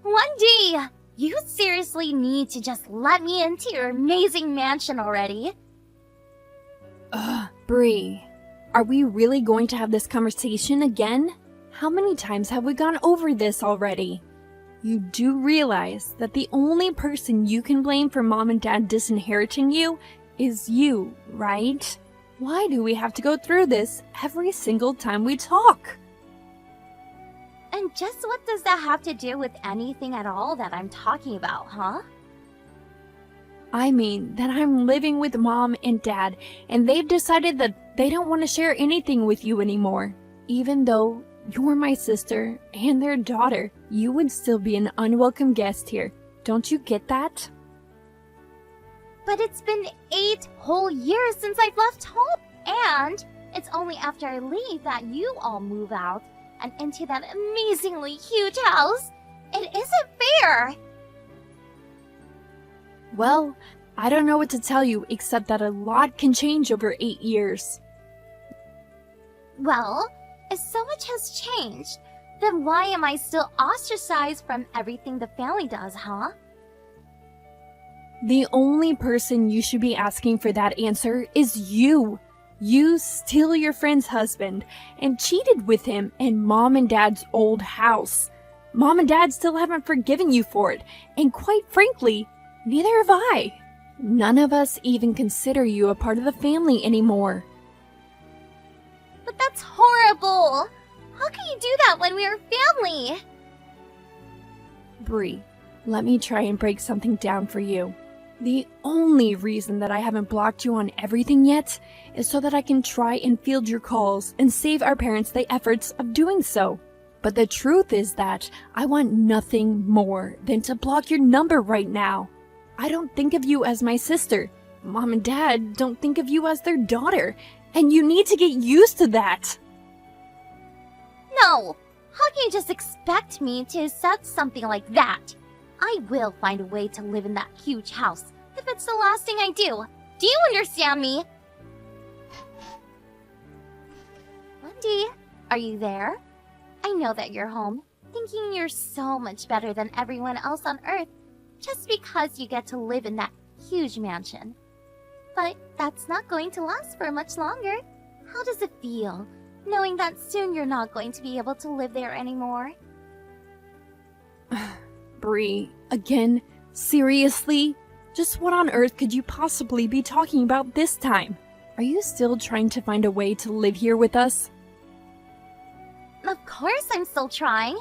Wendy! You seriously need to just let me into your amazing mansion already. Bree, are we really going to have this conversation again? How many times have we gone over this already? You do realize that the only person you can blame for Mom and Dad disinheriting you is you, right? Why do we have to go through this every single time we talk? And just what does that have to do with anything at all that I'm talking about, huh? I mean that I'm living with Mom and Dad, and they've decided that they don't want to share anything with you anymore. Even though you're my sister and their daughter, you would still be an unwelcome guest here. Don't you get that? But it's been 8 whole years since I've left home, and it's only after I leave that you all move out and into that amazingly huge house. It isn't fair! Well, I don't know what to tell you except that a lot can change over 8 years. Well, if so much has changed, then why am I still ostracized from everything the family does, huh? The only person you should be asking for that answer is you. You steal your friend's husband and cheated with him in Mom and Dad's old house. Mom and Dad still haven't forgiven you for it, and quite frankly, neither have I. None of us even consider you a part of the family anymore. But that's horrible! How can you do that when we're family? Bree, let me try and break something down for you. The only reason that I haven't blocked you on everything yet is so that I can try and field your calls and save our parents the efforts of doing so. But the truth is that I want nothing more than to block your number right now. I don't think of you as my sister. Mom and Dad don't think of you as their daughter, and you need to get used to that. No! How can you just expect me to accept something like that? I will find a way to live in that huge house if it's the last thing I do. Do you understand me? Wendy, are you there? I know that you're home, thinking you're so much better than everyone else on Earth just because you get to live in that huge mansion. But that's not going to last for much longer. How does it feel, knowing that soon you're not going to be able to live there anymore? Bree, again? Seriously? Just what on earth could you possibly be talking about this time? Are you still trying to find a way to live here with us? Of course I'm still trying.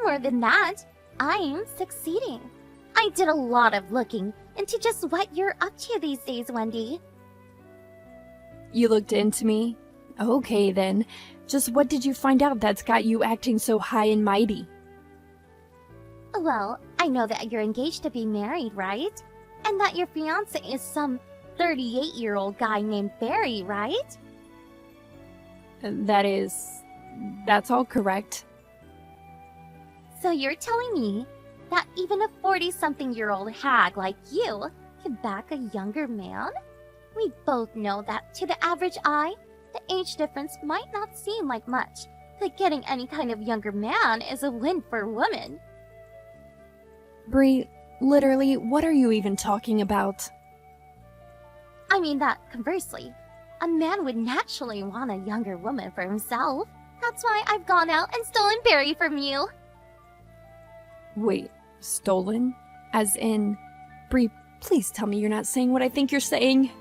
More than that, I'm succeeding. I did a lot of looking into just what you're up to these days, Wendy. You looked into me? Okay then. Just what did you find out that's got you acting so high and mighty? Well, I know that you're engaged to be married, right? And that your fiancé is some 38-year-old guy named Barry, right? That's all correct. So you're telling me that even a 40-something-year-old hag like you can back a younger man? We both know that to the average eye, the age difference might not seem like much, but getting any kind of younger man is a win for a woman. Bree, literally, what are you even talking about? I mean that, conversely, a man would naturally want a younger woman for himself. That's why I've gone out and stolen Barry from you. Wait, stolen? As in... Bree, please tell me you're not saying what I think you're saying.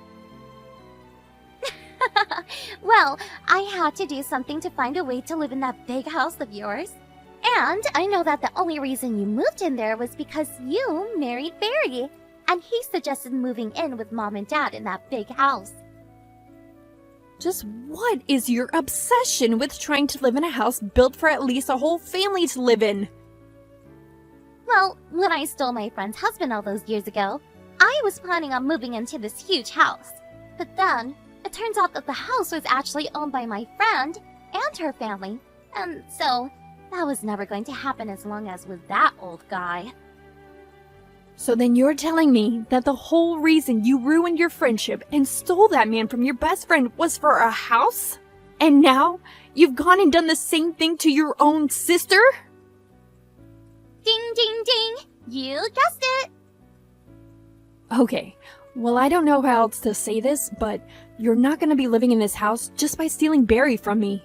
Well, I had to do something to find a way to live in that big house of yours. And I know that the only reason you moved in there was because you married Barry, and he suggested moving in with Mom and Dad in that big house. Just what is your obsession with trying to live in a house built for at least a whole family to live in? Well, when I stole my friend's husband all those years ago, I was planning on moving into this huge house. But then, it turns out that the house was actually owned by my friend and her family, and so that was never going to happen as long as with that old guy. So then you're telling me that the whole reason you ruined your friendship and stole that man from your best friend was for a house? And now you've gone and done the same thing to your own sister? Ding Ding, ding, ding! You guessed it! Okay, well, I don't know how else to say this, but you're not gonna be living in this house just by stealing Barry from me.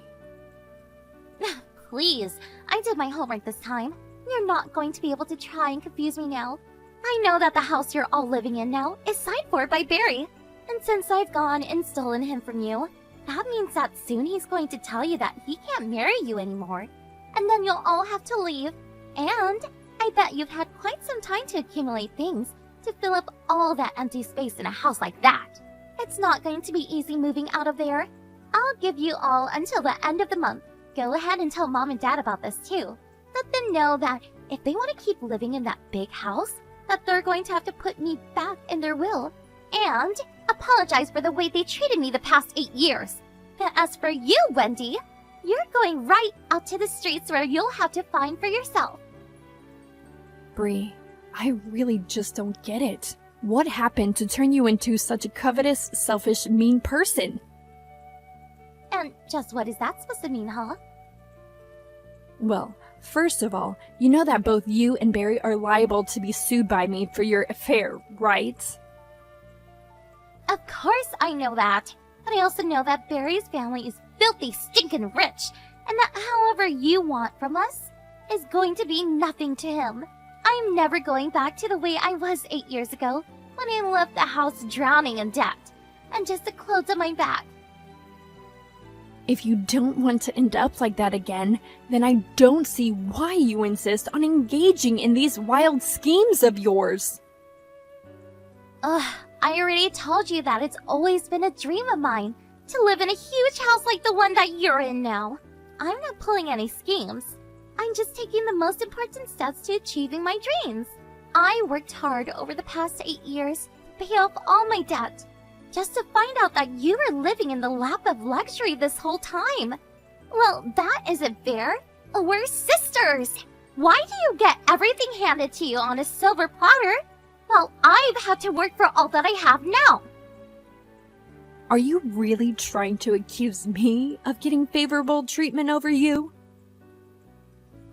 Please, I did my homework this time. You're not going to be able to try and confuse me now. I know that the house you're all living in now is signed for by Barry. And since I've gone and stolen him from you, that means that soon he's going to tell you that he can't marry you anymore. And then you'll all have to leave. And I bet you've had quite some time to accumulate things to fill up all that empty space in a house like that. It's not going to be easy moving out of there. I'll give you all until the end of the month. Go ahead and tell Mom and Dad about this too. Let them know that if they want to keep living in that big house, that they're going to have to put me back in their will. And apologize for the way they treated me the past 8 years. But as for you, Wendy, you're going right out to the streets where you'll have to find for yourself. Bree, I really just don't get it. What happened to turn you into such a covetous, selfish, mean person? And just what is that supposed to mean, huh? Well, first of all, you know that both you and Barry are liable to be sued by me for your affair, right? Of course I know that. But I also know that Barry's family is filthy, stinking rich, and that however you want from us is going to be nothing to him. I'm never going back to the way I was 8 years ago when I left the house drowning in debt and just the clothes on my back. If you don't want to end up like that again, then I don't see why you insist on engaging in these wild schemes of yours. Ugh, I already told you that it's always been a dream of mine to live in a huge house like the one that you're in now. I'm not pulling any schemes. I'm just taking the most important steps to achieving my dreams. I worked hard over the past 8 years to pay off all my debt, just to find out that you were living in the lap of luxury this whole time. Well, that isn't fair. We're sisters. Why do you get everything handed to you on a silver platter, while I've had to work for all that I have now? Are you really trying to accuse me of getting favorable treatment over you?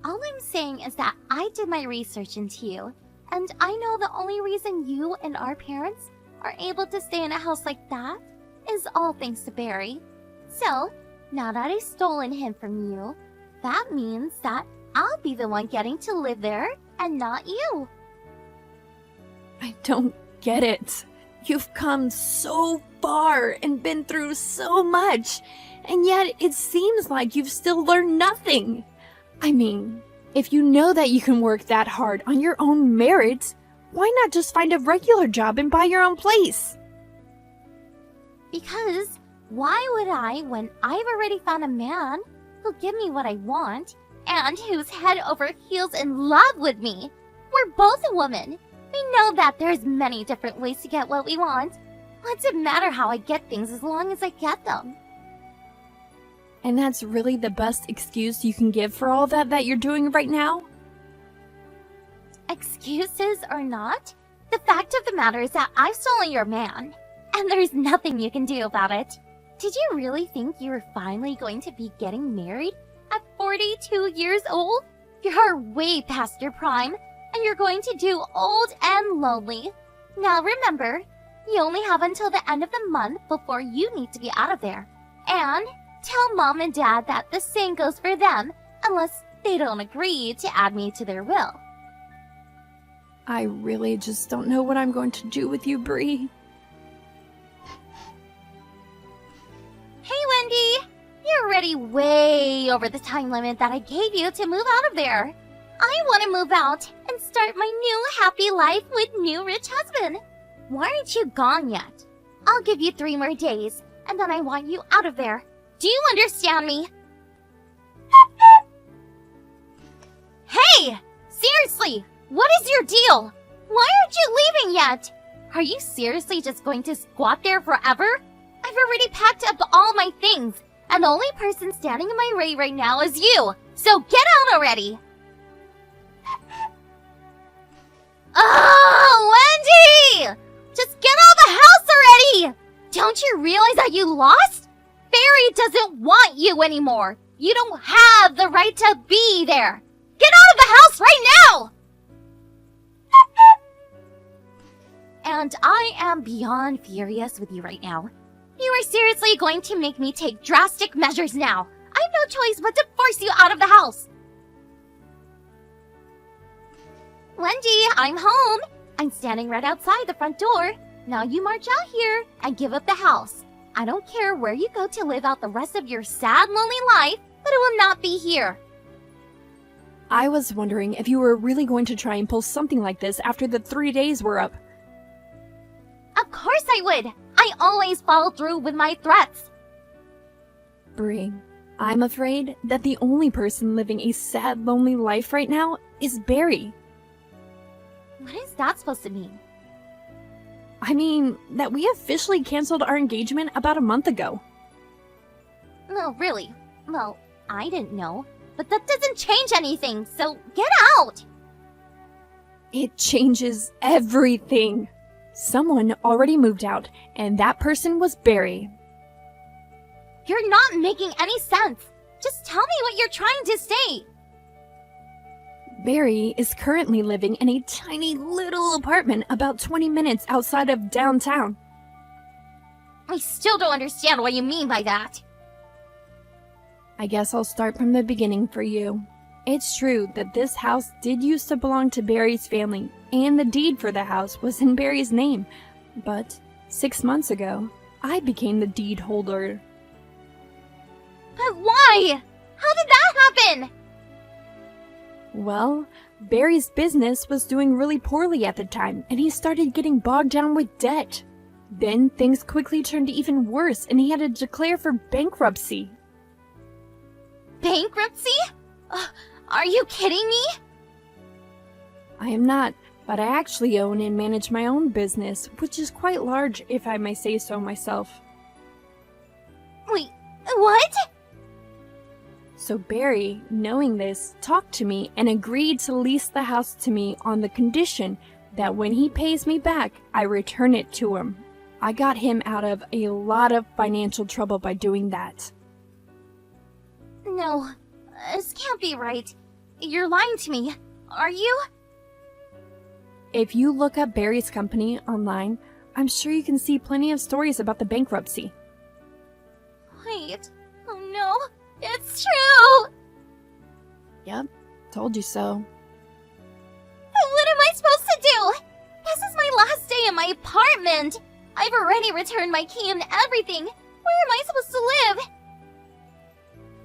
All I'm saying is that I did my research into you, and I know the only reason you and our parents are able to stay in a house like that is all thanks to Barry. So, now that I've stolen him from you, that means that I'll be the one getting to live there and not you. I don't get it. You've come so far and been through so much, and yet it seems like you've still learned nothing. I mean, if you know that you can work that hard on your own merits, why not just find a regular job and buy your own place? Because why would I when I've already found a man who'll give me what I want and who's head over heels in love with me? We're both a woman. We know that there's many different ways to get what we want. What's it matter how I get things as long as I get them? And that's really the best excuse you can give for all that you're doing right now? Excuses or not, the fact of the matter is that I've stolen your man, and there's nothing you can do about it. Did you really think you were finally going to be getting married at 42 years old? You're way past your prime, and you're going to do old and lonely. Now remember, you only have until the end of the month before you need to be out of there. And tell Mom and Dad that the same goes for them, unless they don't agree to add me to their will. I really just don't know what I'm going to do with you, Bree. Hey, Wendy! You're already way over the time limit that I gave you to move out of there. I want to move out and start my new happy life with new rich husband. Why aren't you gone yet? I'll give you 3 more days, and then I want you out of there. Do you understand me? Hey! Seriously! What is your deal? Why aren't you leaving yet? Are you seriously just going to squat there forever? I've already packed up all my things, and the only person standing in my way right now is you. So get out already! Oh, Wendy! Just get out of the house already! Don't you realize that you lost? Barry doesn't want you anymore. You don't have the right to be there. Get out of the house right now! And I am beyond furious with you right now. You are seriously going to make me take drastic measures now. I have no choice but to force you out of the house. Wendy, I'm home. I'm standing right outside the front door. Now you march out here and give up the house. I don't care where you go to live out the rest of your sad, lonely life, but it will not be here. I was wondering if you were really going to try and pull something like this after the 3 days were up. Of course I would. I always follow through with my threats. Bree, I'm afraid that the only person living a sad, lonely life right now is Barry. What is that supposed to mean? I mean, that we officially canceled our engagement about a month ago. No, really. Well, I didn't know. But that doesn't change anything, so get out! It changes everything. Someone already moved out, and that person was Barry. You're not making any sense. Just tell me what you're trying to say. Barry is currently living in a tiny little apartment about 20 minutes outside of downtown. I still don't understand what you mean by that. I guess I'll start from the beginning for you. It's true that this house did used to belong to Barry's family, and the deed for the house was in Barry's name. But 6 months ago, I became the deed holder. But why? How did that happen? Well, Barry's business was doing really poorly at the time, and he started getting bogged down with debt. Then things quickly turned even worse, and he had to declare for bankruptcy. Bankruptcy? Are you kidding me? I am not, but I actually own and manage my own business, which is quite large, if I may say so myself. Wait, what? So Barry, knowing this, talked to me and agreed to lease the house to me on the condition that when he pays me back, I return it to him. I got him out of a lot of financial trouble by doing that. No, this can't be right. You're lying to me. Are you? If you look up Barry's company online, I'm sure you can see plenty of stories about the bankruptcy. Wait. Oh no. It's true! Yep, told you so. But what am I supposed to do? This is my last day in my apartment. I've already returned my key and everything. Where am I supposed to live?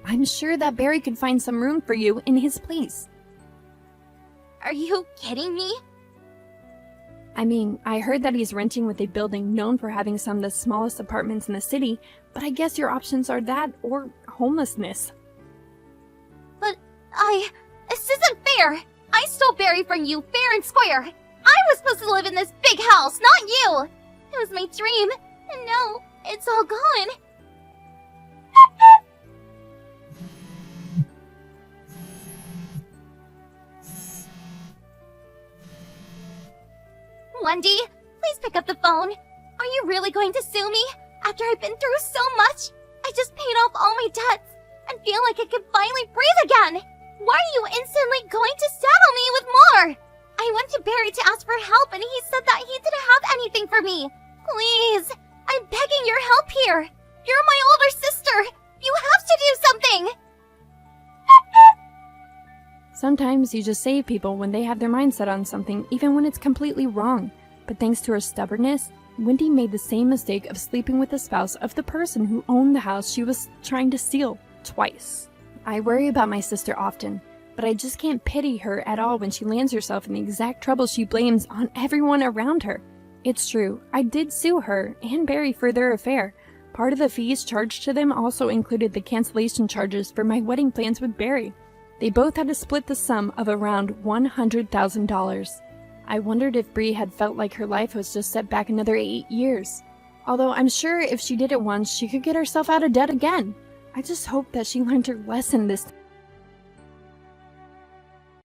I'm sure that Barry could find some room for you in his place. Are you kidding me? I mean, I heard that he's renting with a building known for having some of the smallest apartments in the city, but I guess your options are that or homelessness. But this isn't fair. I stole Barry from you fair and square. I was supposed to live in this big house, not you. It was my dream, and now it's all gone. Wendy, please pick up the phone. Are you really going to sue me? After I've been through so much, I just paid off all my debts and feel like I can finally breathe again. Why are you instantly going to saddle me with more? I went to Barry to ask for help and he said that he didn't have anything for me. Please, I'm begging your help here. You're my older sister. You have to do something. Sometimes you just save people when they have their mind set on something, even when it's completely wrong. But thanks to her stubbornness, Wendy made the same mistake of sleeping with the spouse of the person who owned the house she was trying to steal twice. I worry about my sister often, but I just can't pity her at all when she lands herself in the exact trouble she blames on everyone around her. It's true, I did sue her and Barry for their affair. Part of the fees charged to them also included the cancellation charges for my wedding plans with Barry. They both had to split the sum of around $100,000. I wondered if Bree had felt like her life was just set back another 8 years. Although I'm sure if she did it once, she could get herself out of debt again. I just hope that she learned her lesson this time.